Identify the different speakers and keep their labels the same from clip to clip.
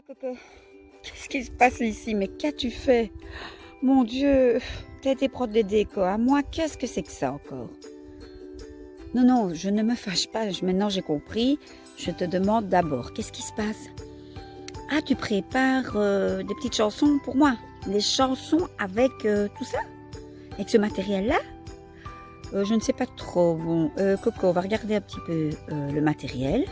Speaker 1: Coco, qu'est-ce qui se passe ici? Mais qu'as-tu fait? Mon Dieu, t'as été prendre des décos à moi. Qu'est-ce que c'est que ça encore? Non, non, je ne me fâche pas. Maintenant, j'ai compris. Je te demande d'abord, qu'est-ce qui se passe? Ah, tu prépares des petites chansons pour moi? Des chansons avec tout ça? Avec ce matériel-là? Je ne sais pas trop. Bon, Coco, on va regarder un petit peu le matériel.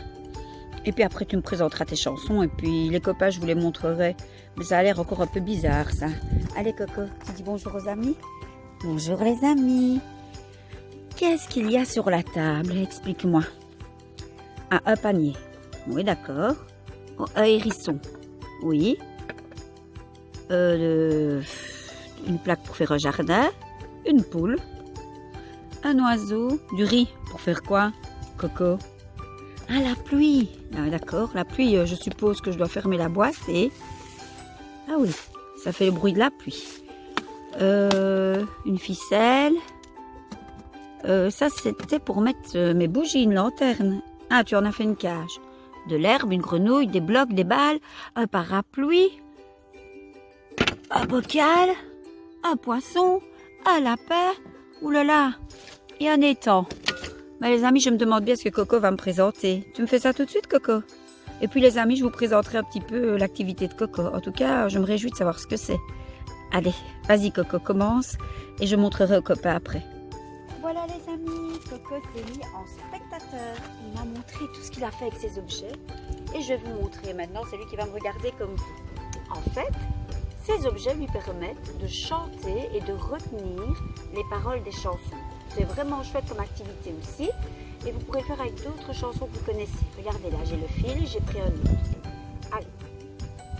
Speaker 1: Et puis après, tu me présenteras tes chansons. Et puis les copains, je vous les montrerai. Mais ça a l'air encore un peu bizarre, ça. Allez, Coco, tu dis bonjour aux amis? Bonjour les amis. Qu'est-ce qu'il y a sur la table? Explique-moi. Ah, un panier. Oui, d'accord. Oh, un hérisson. Oui. Une plaque pour faire un jardin. Une poule. Un oiseau. Du riz. Pour faire quoi, Coco? Ah, la pluie. Ah, d'accord, la pluie, je suppose que je dois fermer la boîte et... Ah oui, ça fait le bruit de la pluie. Une ficelle. Ça, c'était pour mettre mes bougies, une lanterne. Ah, tu en as fait une cage. De l'herbe, une grenouille, des blocs, des balles, un parapluie, un bocal, un poisson, un lapin. Ouh là là, et un étang. Mais les amis, je me demande bien ce que Coco va me présenter. Tu me fais ça tout de suite, Coco? Et puis les amis, je vous présenterai un petit peu l'activité de Coco. En tout cas, je me réjouis de savoir ce que c'est. Allez, vas-y Coco, commence et je montrerai aux copains après. Voilà les amis, Coco s'est mis en spectateur. Il m'a montré tout ce qu'il a fait avec ses objets. Et je vais vous montrer maintenant, c'est lui qui va me regarder comme vous. En fait, ces objets lui permettent de chanter et de retenir les paroles des chansons. C'est vraiment chouette comme activité aussi. Et vous pourrez le faire avec d'autres chansons que vous connaissez. Regardez là, j'ai le fil, j'ai pris un autre. Allez,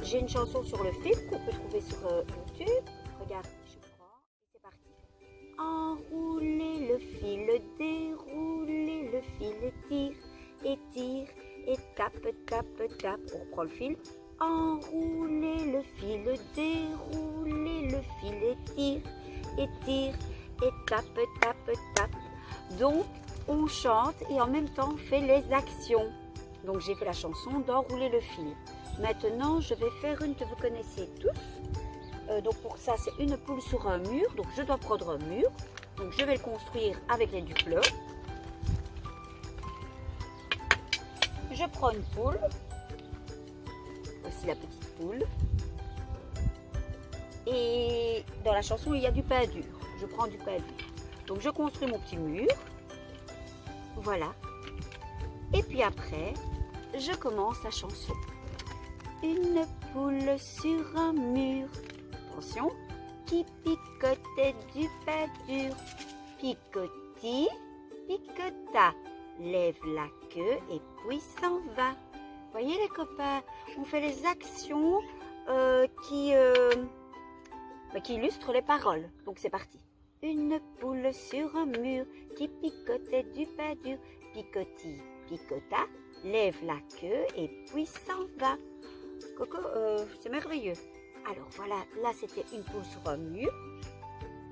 Speaker 1: j'ai une chanson sur le fil qu'on peut trouver sur YouTube. Regardez, je prends. C'est parti. Enroulez le fil, déroulez le fil, et tape, tape, tape. On reprend le fil. Enroulez le fil, déroulez le fil, et tape, tape, tape. Donc, on chante et en même temps on fait les actions. Donc, j'ai fait la chanson d'enrouler le fil. Maintenant, je vais faire une que vous connaissez tous. Donc, pour ça, c'est une poule sur un mur. Donc, je dois prendre un mur. Donc, je vais le construire avec les duplex. Je prends une poule. Voici la petite poule. Et dans la chanson, il y a du pain dur. Je prends du pain dur. Donc, je construis mon petit mur. Voilà. Et puis après, je commence la chanson. Une poule sur un mur. Attention. Qui picotait du pain dur. Picotis, picota. Lève la queue et puis s'en va. Voyez les copains, on fait les actions qui illustrent les paroles. Donc c'est parti. Une poule sur un mur qui picotait du pain dur. Picotis, picota, lève la queue et puis s'en va. Coco, c'est merveilleux. Alors voilà, là c'était une poule sur un mur.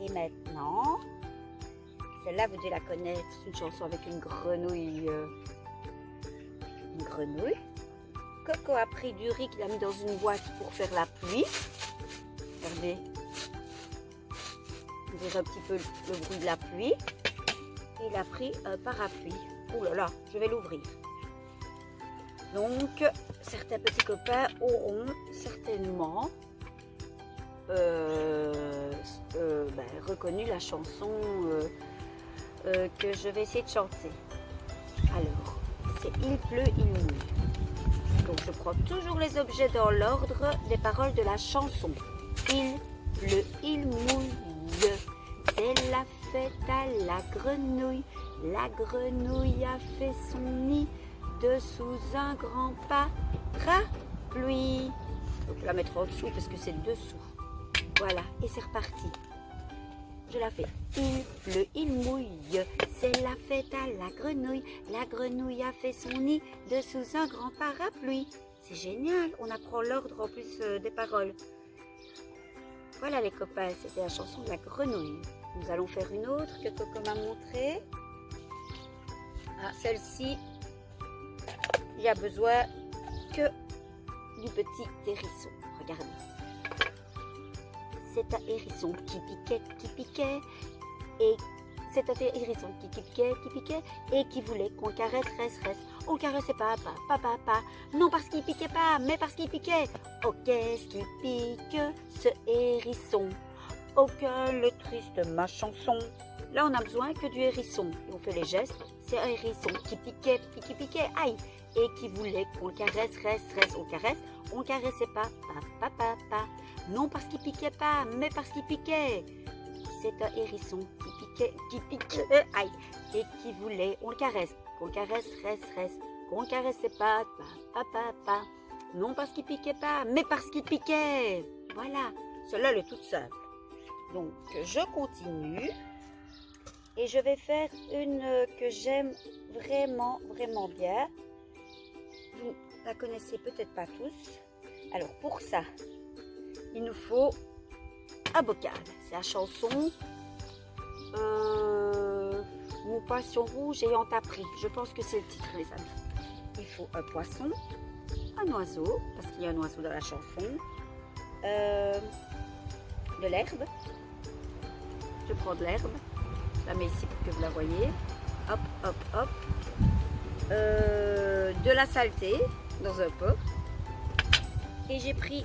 Speaker 1: Et maintenant, celle-là vous devez la connaître, c'est une chanson avec une grenouille. Une grenouille. Coco a pris du riz qu'il a mis dans une boîte pour faire la pluie. Regardez. Vous verrez un petit peu le bruit de la pluie. Et il a pris un parapluie. Oh là là, je vais l'ouvrir. Donc, certains petits copains auront certainement reconnu la chanson que je vais essayer de chanter. Alors, c'est Il pleut, il mouille. Donc, je prends toujours les objets dans l'ordre des paroles de la chanson. Il pleut, il mouille. C'est la fête à la grenouille. La grenouille a fait son nid dessous un grand parapluie. Donc, je vais la mettre en dessous parce que c'est dessous. Voilà, et c'est reparti. Je la fais. Il pleut, il mouille. C'est la fête à la grenouille. La grenouille a fait son nid dessous un grand parapluie. C'est génial, on apprend l'ordre en plus des paroles. Voilà les copains, c'était la chanson de la grenouille. Nous allons faire une autre que Coco m'a montrée. Ah, celle-ci, il y a besoin que du petit hérisson. Regardez. C'est un hérisson qui piquait, et c'est un hérisson qui piquait, et qui voulait qu'on caresse, reste. On caressait pas, non parce qu'il piquait pas, mais parce qu'il piquait. Oh, qu'est-ce qu'il pique, ce hérisson? Oh, quelle triste ma chanson. Là, on a besoin que du hérisson. Et on fait les gestes. C'est un hérisson qui piquait, aïe, et qui voulait qu'on le caresse, reste. On caressait pas, non parce qu'il piquait pas, mais parce qu'il piquait. C'est un hérisson qui piquait, aïe, et qui voulait, on le caresse, qu'on caresse, reste, qu'on caressait pas, non parce qu'il piquait pas, mais parce qu'il piquait. Voilà, celle-là, elle est toute simple. Donc, je continue. Et je vais faire une que j'aime vraiment bien. Vous la connaissez peut-être pas tous. Alors, pour ça, il nous faut un bocal. C'est la chanson Mon poisson rouge ayant appris. Je pense que c'est le titre, les amis. Il faut un poisson, un oiseau, parce qu'il y a un oiseau dans la chanson, de l'herbe. Je prends de l'herbe. Je la mets ici pour que vous la voyez. Hop. De la saleté dans un pot. Et j'ai pris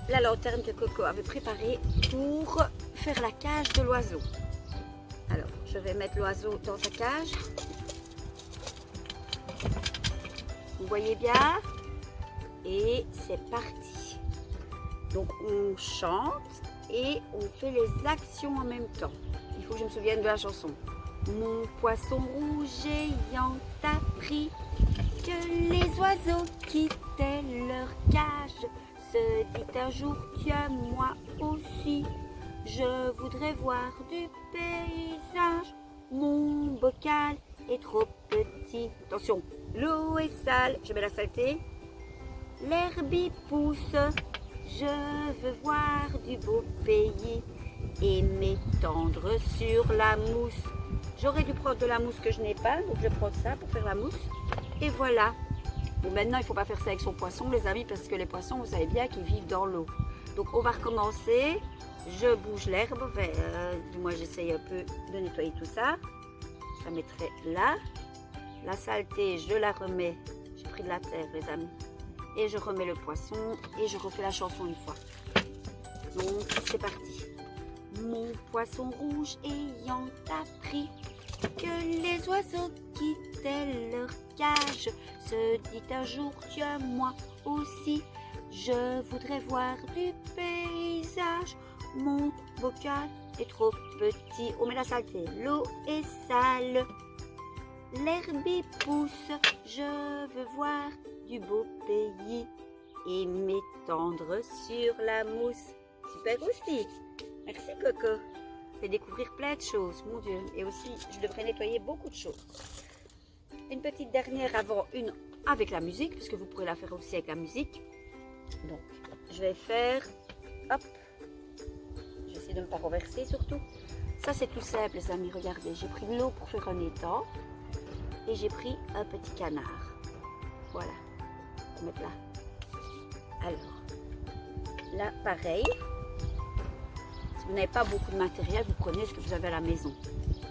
Speaker 1: la lanterne que Coco avait préparée pour faire la cage de l'oiseau. Alors, je vais mettre l'oiseau dans sa cage. Vous voyez bien? Et c'est parti. Donc, on chante et on fait les actions en même temps. Il faut que je me souvienne de la chanson. Mon poisson rouge ayant appris que les oiseaux quittaient leur cage, se dit un jour, tiens, moi aussi, je voudrais voir du paysage. Mon bocal est trop petit. Attention, l'eau est sale. Je mets la saleté. L'herbe y pousse. Je veux voir du beau pays et m'étendre sur la mousse. J'aurais dû prendre de la mousse que je n'ai pas, donc je prends ça pour faire la mousse. Et voilà. Bon, maintenant, il ne faut pas faire ça avec son poisson, les amis, parce que les poissons, vous savez bien qu'ils vivent dans l'eau. Donc, on va recommencer. Je bouge l'herbe. Moi, j'essaye un peu de nettoyer tout ça. Je la mettrai là. La saleté, je la remets. J'ai pris de la terre, les amis. Et je remets le poisson et je refais la chanson une fois. Donc, c'est parti. Mon poisson rouge ayant appris que les oiseaux quittaient leur cage, se dit un jour, tiens, moi aussi, je voudrais voir du paysage. Mon bocal est trop petit. On met la saleté. L'eau est sale. L'herbe y pousse. Je veux voir du beau pays et m'étendre sur la mousse. Super aussi. Merci Coco. Fait découvrir plein de choses, mon Dieu. Et aussi, je devrais nettoyer beaucoup de choses. Une petite dernière avant une avec la musique, puisque vous pourrez la faire aussi avec la musique. Donc, je vais faire, hop, je vais essayer de ne pas renverser surtout. Ça, c'est tout simple, les amis. Regardez, j'ai pris de l'eau pour faire un étang et j'ai pris un petit canard. Voilà, on va mettre là. Alors, là, pareil. Si vous n'avez pas beaucoup de matériel, vous prenez ce que vous avez à la maison.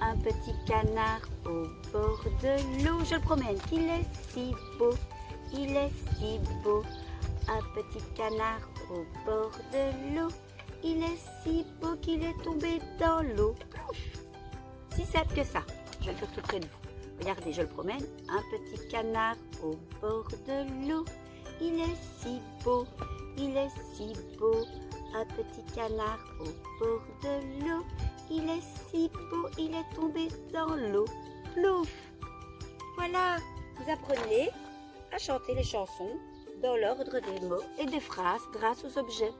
Speaker 1: Un petit canard au bord de l'eau. Je le promène qu'il est si beau. Il est si beau. Un petit canard au bord de l'eau. Il est si beau qu'il est tombé dans l'eau. Si simple que ça. Je vais le faire tout près de vous. Regardez, je le promène. Un petit canard au bord de l'eau. Il est si beau. Il est si beau. Un petit canard au bord de l'eau. Il est si beau, il est tombé dans l'eau. Plouf! Voilà, vous apprenez à chanter les chansons dans l'ordre des mots et des phrases grâce aux objets.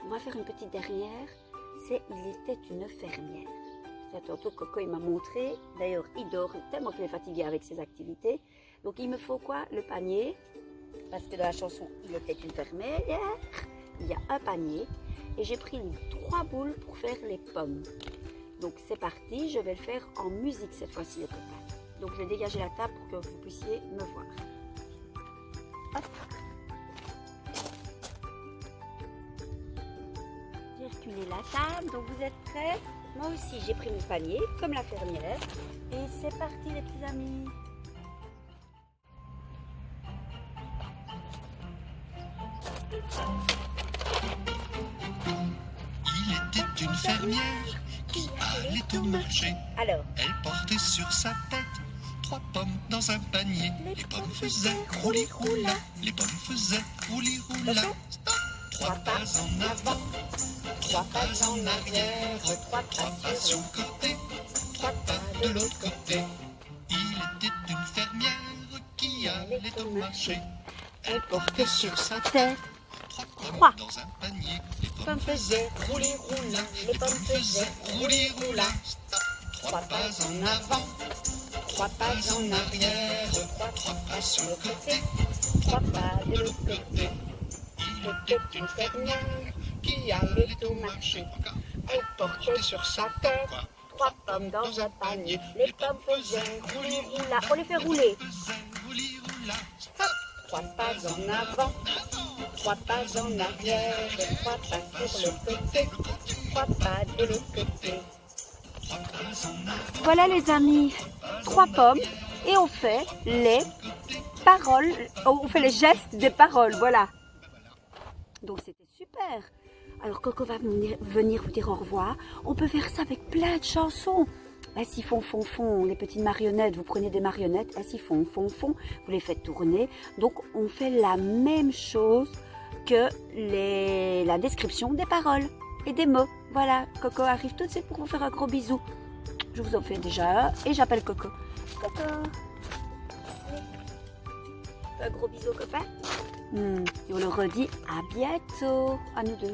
Speaker 1: On va faire une petite dernière. C'est Il était une fermière. C'est tantôt Coco il m'a montré. D'ailleurs, il dort tellement qu'il est fatigué avec ses activités. Donc, il me faut quoi? Le panier. Parce que dans la chanson, Il était une fermière. Il y a un panier. Et j'ai pris 3 boules pour faire les pommes. Donc c'est parti, je vais le faire en musique cette fois-ci les copains. Donc je vais dégager la table pour que vous puissiez me voir. Hop. bousculer la table. Donc vous êtes prêts? Moi aussi, j'ai pris mon panier, comme la fermière. Et c'est parti les petits amis.
Speaker 2: Il était une fermière qui allait au marché.
Speaker 1: Alors,
Speaker 2: Elle portait sur sa tête 3 pommes dans un panier. Les pommes faisaient roulis-roula. Les pommes faisaient roulis-roula. Stop. 3 pas en avant, 3 pas en arrière, 3 pas sur le côté, 3 pas de l'autre côté. Il était une fermière qui allait au marché. Elle portait sur sa tête 3 pommes dans un panier. Les pommes faisaient roulis-roula. Les pommes faisaient roulis-roula. Stop. 3 pas en avant, 3 pas en arrière, 3 pas sur le côté, 3 pas de l'autre côté. Il était une fermière qui allait au marché. Elle portait sur sa tête 3 pommes dans un panier. Les pommes faisaient roulis-roula.
Speaker 1: on les fait rouler.
Speaker 2: 3 pas en avant, 3 pas en arrière, 3 pas sur le côté, 3 pas de l'autre côté.
Speaker 1: Voilà les amis, 3 pommes et on fait les paroles, on fait les gestes des paroles, voilà. Donc c'était super. Alors Coco va venir vous dire au revoir. On peut faire ça avec plein de chansons. Ainsi font, les petites marionnettes. Vous prenez des marionnettes, ainsi font, vous les faites tourner. Donc on fait la même chose que la description des paroles et des mots. Voilà, Coco arrive tout de suite pour vous faire un gros bisou. Je vous en fais déjà un et j'appelle Coco. Coco. Allez. Un gros bisou copain. Et on le redit à bientôt, à nous deux.